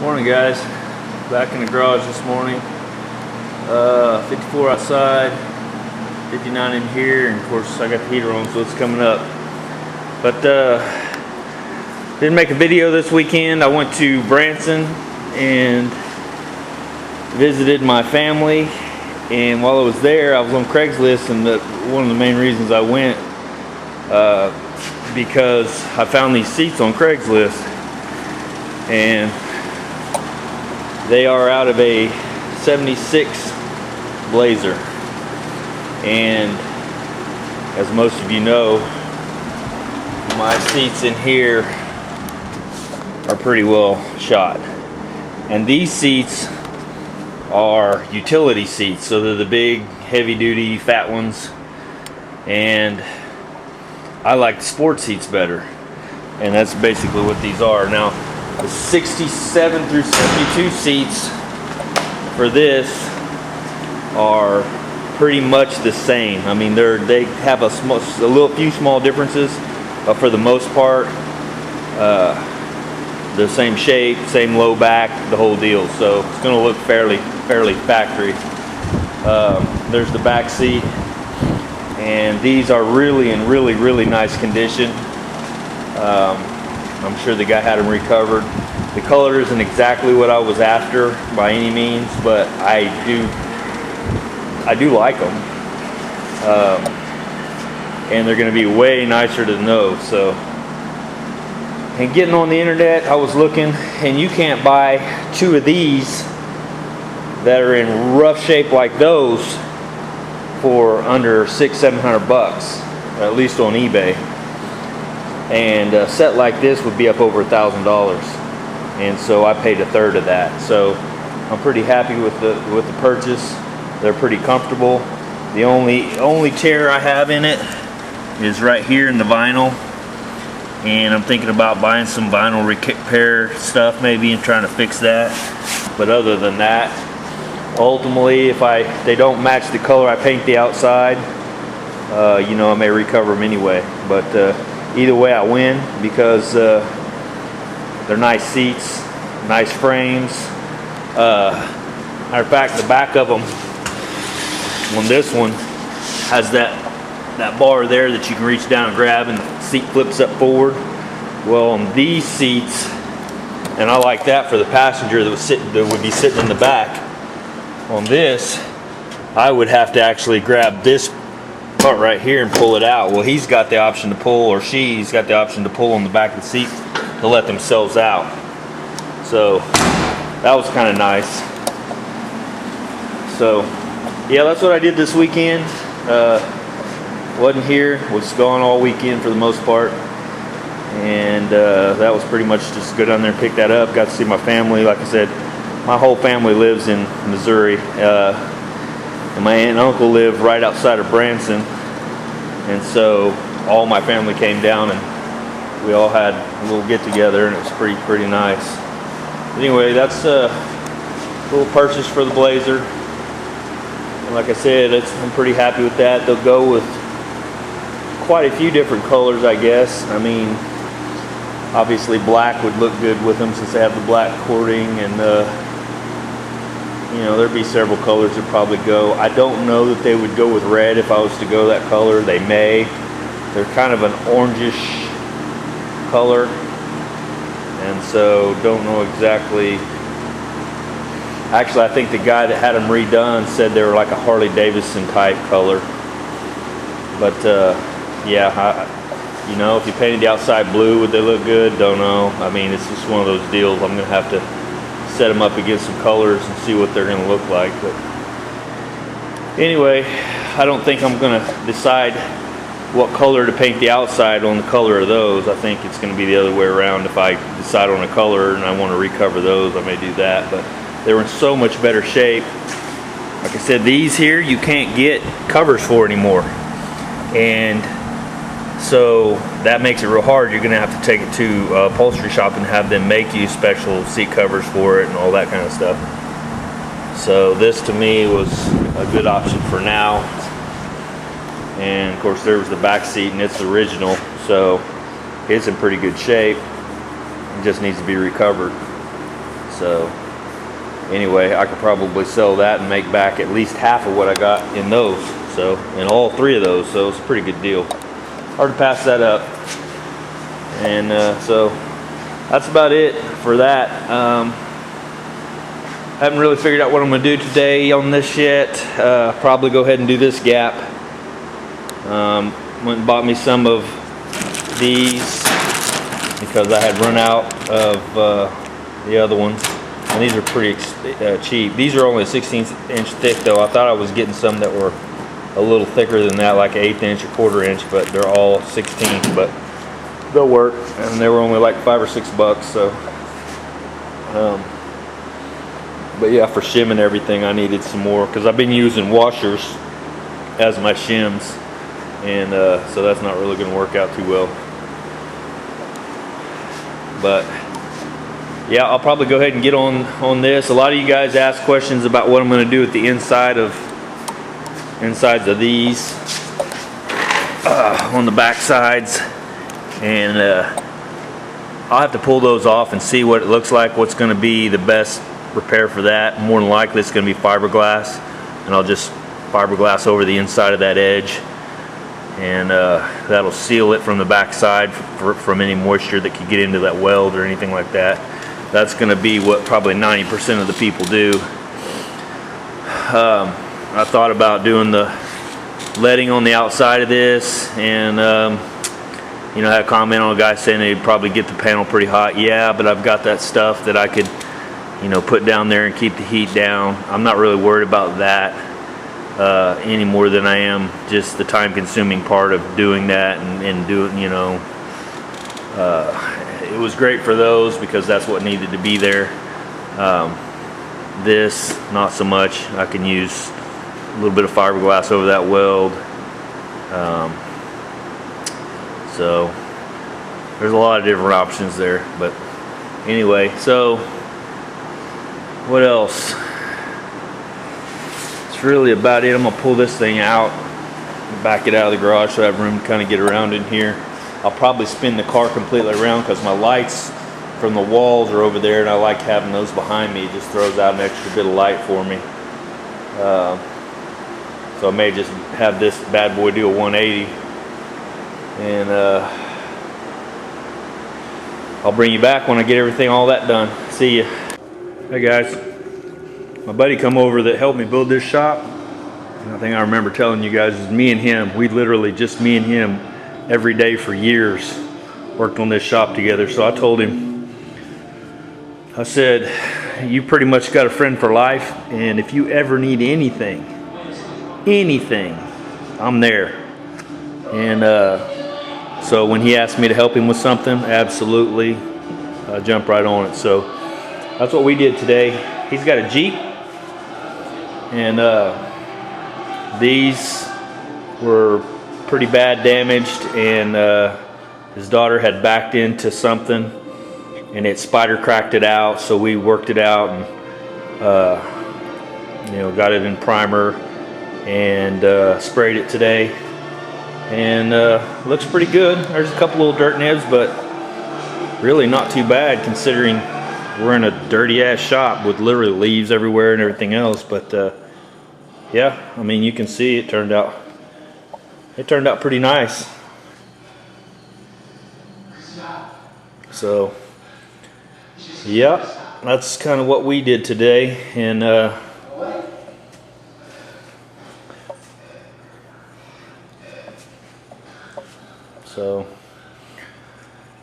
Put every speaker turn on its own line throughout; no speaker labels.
Morning, guys. Back in the garage this morning. 54 outside, 59 in here, and of course I got the heater on, so it's coming up. But didn't make a video this weekend. I went to Branson and visited my family, and while I was there, I was on Craigslist, and one of the main reasons I went because I found these seats on Craigslist, and they are out of a 76 Blazer. And as most of you know, my seats in here are pretty well shot. And these seats are utility seats, so they're the big, heavy-duty, fat ones. And I like the sport seats better. And that's basically what these are. Now, the 67 through 72 seats for this are pretty much the same. I mean, they have a few small differences, but for the most part, the same shape, same low back, the whole deal. So it's going to look fairly factory. There's the back seat, and these are really in really nice condition. I'm sure the guy had them recovered. The color isn't exactly what I was after by any means, but I do like them. And they're going to be way nicer than those. So, and getting on the internet, I was looking, and you can't buy two of these that are in rough shape like those for under $600-700, at least on eBay. And a set like this would be up over $1,000, and so I paid a third of that. So I'm pretty happy with the purchase. They're pretty comfortable. The only tear I have in it is right here in the vinyl, and I'm thinking about buying some vinyl repair stuff maybe and trying to fix that. But other than that, ultimately, if they don't match the color I paint the outside, I may recover them anyway. But either way, I win because they're nice seats, nice frames. Matter of fact, the back of them on this one has that bar there that you can reach down and grab, and the seat flips up forward. Well, on these seats, and I like that for the passenger that would be sitting in the back. On this, I would have to actually grab this part right here and pull it out. Well, he's got the option to pull, or she's got the option to pull on the back of the seat to let themselves out. So that was kind of nice. So yeah, that's what I did this weekend. Wasn't here, was gone all weekend for the most part, and that was pretty much just go down there and pick that up. Got to see my family. Like I said, my whole family lives in Missouri, and my aunt and uncle live right outside of Branson, and so all my family came down, and we all had a little get together, and it was pretty nice. But anyway, that's a little purchase for the Blazer. And like I said, I'm pretty happy with that. They'll go with quite a few different colors, I guess. I mean, obviously black would look good with them since they have the black cording, and there'd be several colors that probably go. I don't know that they would go with red if I was to go that color. They may. They're kind of an orangish color, and so don't know exactly. Actually, I think the guy that had them redone said they were like a Harley Davidson type color. But yeah, if you painted the outside blue, would they look good? Don't know. I mean, it's just one of those deals. I'm gonna have to set them up against some colors and see what they're gonna look like. But anyway, I don't think I'm gonna decide what color to paint the outside on the color of those. I think it's gonna be the other way around. If I decide on a color and I want to recover those, I may do that. But they were in so much better shape. Like I said, these here you can't get covers for anymore, and so that makes it real hard. You're gonna have to take it to a upholstery shop and have them make you special seat covers for it and all that kind of stuff. So this to me was a good option for now. And of course there was the back seat, and it's original, so it's in pretty good shape. It just needs to be recovered. So anyway, I could probably sell that and make back at least half of what I got in those. So in all 3 of those, so it's a pretty good deal. Hard to pass that up. And so that's about it for that. Haven't really figured out what I'm going to do today on this yet. Probably go ahead and do this gap. Went and bought me some of these because I had run out of the other ones. And these are pretty cheap. These are only 16" thick though. I thought I was getting some that were a little thicker than that, like 1/8 inch or 1/4 inch, but they're all 16, but they'll work. And they were only like $5 or $6, so. But yeah, for shimming everything, I needed some more because I've been using washers as my shims, and so that's not really going to work out too well. But yeah, I'll probably go ahead and get on this. A lot of you guys ask questions about what I'm going to do with the insides of these on the back sides, and I'll have to pull those off and see what it looks like, what's going to be the best repair for that. More than likely it's going to be fiberglass, and I'll just fiberglass over the inside of that edge, and that'll seal it from the back side from any moisture that could get into that weld or anything like that. That's going to be what probably 90% of the people do. I thought about doing the leading on the outside of this, and you know, I had a comment on a guy saying they'd probably get the panel pretty hot. Yeah, but I've got that stuff that I could, you know, put down there and keep the heat down. I'm not really worried about that any more than I am just the time-consuming part of doing that and doing, you know. It was great for those because that's what needed to be there. This, not so much. I can use a little bit of fiberglass over that weld. So there's a lot of different options there. But anyway, so what else? It's really about it. I'm gonna pull this thing out, back it out of the garage so I have room to kind of get around in here. I'll probably spin the car completely around because my lights from the walls are over there, and I like having those behind me. It just throws out an extra bit of light for me. So I may just have this bad boy do a 180, and I'll bring you back when I get everything all that done. See ya. Hey guys, my buddy come over that helped me build this shop. And I think I remember telling you guys, is me and him. We literally just me and him every day for years worked on this shop together. So I told him, I said, you pretty much got a friend for life, and if you ever need anything, I'm there. And so when he asked me to help him with something, absolutely, I jumped right on it. So that's what we did today. He's got a Jeep, and these were pretty bad damaged, and his daughter had backed into something and it spider cracked it out, so we worked it out and you know, got it in primer and sprayed it today, and looks pretty good. There's a couple little dirt nibs, but really not too bad considering we're in a dirty ass shop with literally leaves everywhere and everything else. But yeah, I mean, you can see it turned out pretty nice. So yeah, that's kind of what we did today. And so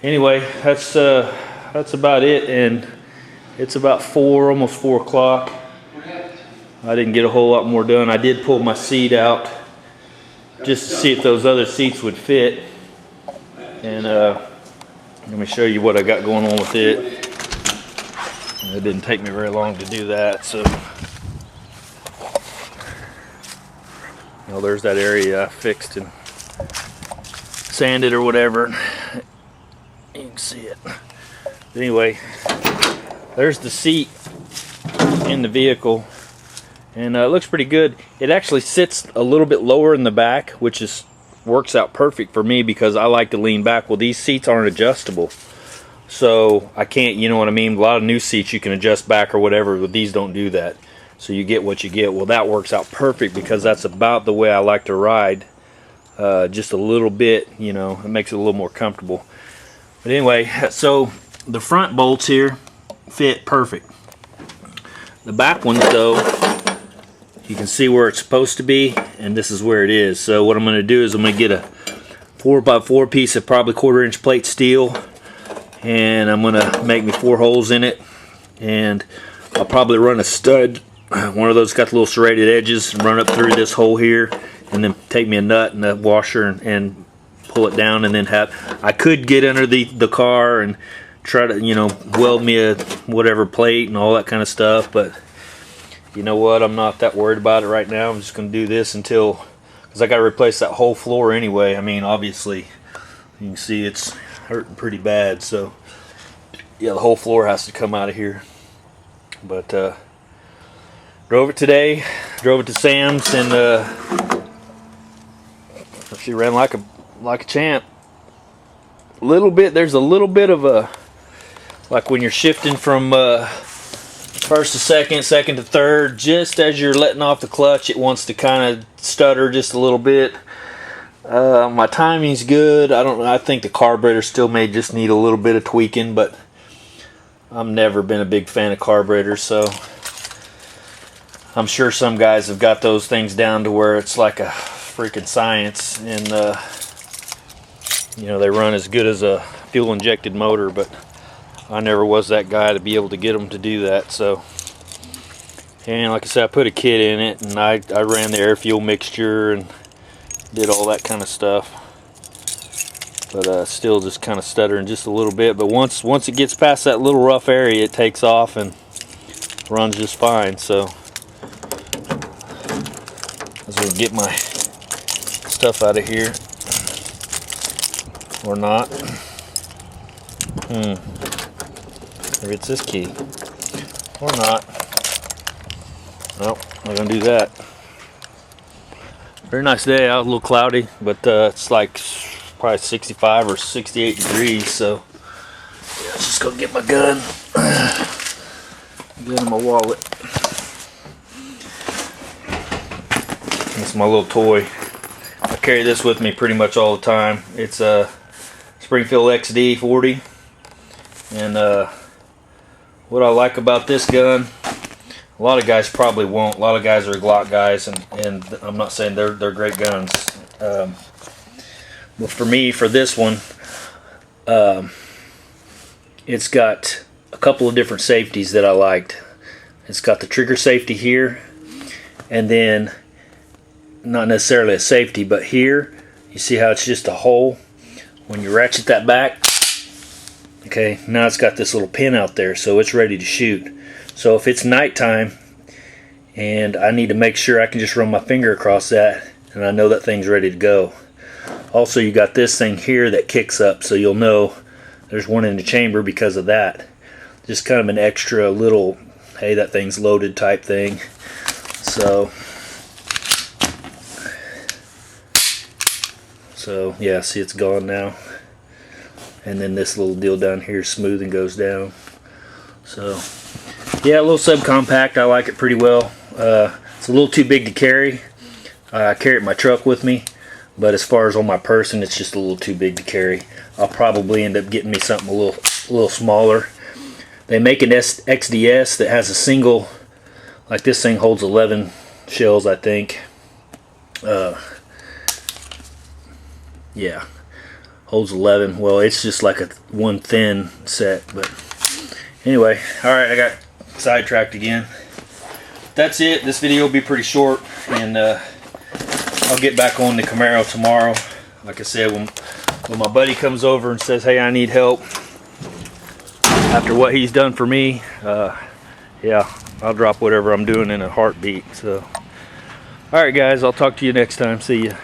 anyway, that's about it, and it's about almost 4 o'clock. I didn't get a whole lot more done. I did pull my seat out just to see if those other seats would fit, and let me show you what I got going on with it. It didn't take me very long to do that. So, you know, there's that area I fixed and sanded or whatever. You can see it. But anyway, there's the seat in the vehicle, and it looks pretty good. It actually sits a little bit lower in the back, which works out perfect for me because I like to lean back. Well, these seats aren't adjustable, so I can't, you know what I mean? A lot of new seats you can adjust back or whatever, but these don't do that. So you get what you get. Well, that works out perfect because that's about the way I like to ride. Just a little bit, you know, it makes it a little more comfortable. But anyway, so the front bolts here fit perfect. The back ones though, you can see where it's supposed to be, and this is where it is. So what I'm going to do is I'm going to get a 4x4 piece of probably 1/4 inch plate steel, and I'm going to make me 4 holes in it, and I'll probably run a stud, one of those got the little serrated edges, and run up through this hole here, and then take me a nut and a washer and pull it down, and then I could get under the car and try to, you know, weld me a whatever plate and all that kind of stuff, but you know what, I'm not that worried about it right now. I'm just going to do this until, because I got to replace that whole floor anyway. I mean, obviously you can see it's hurting pretty bad, so yeah, the whole floor has to come out of here. But drove it today, drove it to Sam's, and she ran like a champ. There's a little bit of a, like when you're shifting from first to second, second to third, just as you're letting off the clutch, it wants to kind of stutter just a little bit. My timing's good. I think the carburetor still may just need a little bit of tweaking, but I've never been a big fan of carburetors, so I'm sure some guys have got those things down to where it's like a freaking science, and you know, they run as good as a fuel injected motor, but I never was that guy to be able to get them to do that. So, and like I said, I put a kit in it, and I ran the air fuel mixture and did all that kind of stuff, but still just kind of stuttering just a little bit. But once it gets past that little rough area, it takes off and runs just fine. So I'm gonna get my stuff out of here, or not. Maybe it's this key, or not. Nope, not gonna do that. Very nice day out, a little cloudy, but it's like probably 65 or 68 degrees, so yeah, let's just go get my gun. Get in my wallet. It's my little toy. I carry this with me pretty much all the time. It's a Springfield XD 40, and what I like about this gun, a lot of guys probably won't. A lot of guys are Glock guys, and I'm not saying they're great guns. But for me, for this one, it's got a couple of different safeties that I liked. It's got the trigger safety here, and then not necessarily a safety, but here you see how it's just a hole. When you ratchet that back, okay, now it's got this little pin out there, so it's ready to shoot. So if it's nighttime and I need to make sure, I can just run my finger across that and I know that thing's ready to go. Also, you got this thing here that kicks up, so you'll know there's one in the chamber because of that. Just kind of an extra little, hey, that thing's loaded type thing. So yeah, see, it's gone now. And then this little deal down here is smooth and goes down. So yeah, a little subcompact. I like it pretty well. It's a little too big to carry. I carry it in my truck with me, but as far as on my person, it's just a little too big to carry. I'll probably end up getting me something a little smaller. They make an XDS that has a single, like this thing holds 11 shells, I think. Yeah, holds 11. Well, it's just like one thin set, but anyway, alright, I got sidetracked again. That's it. This video will be pretty short, and I'll get back on the Camaro tomorrow. Like I said, when my buddy comes over and says, hey, I need help, after what he's done for me, yeah, I'll drop whatever I'm doing in a heartbeat. So alright guys, I'll talk to you next time. See ya.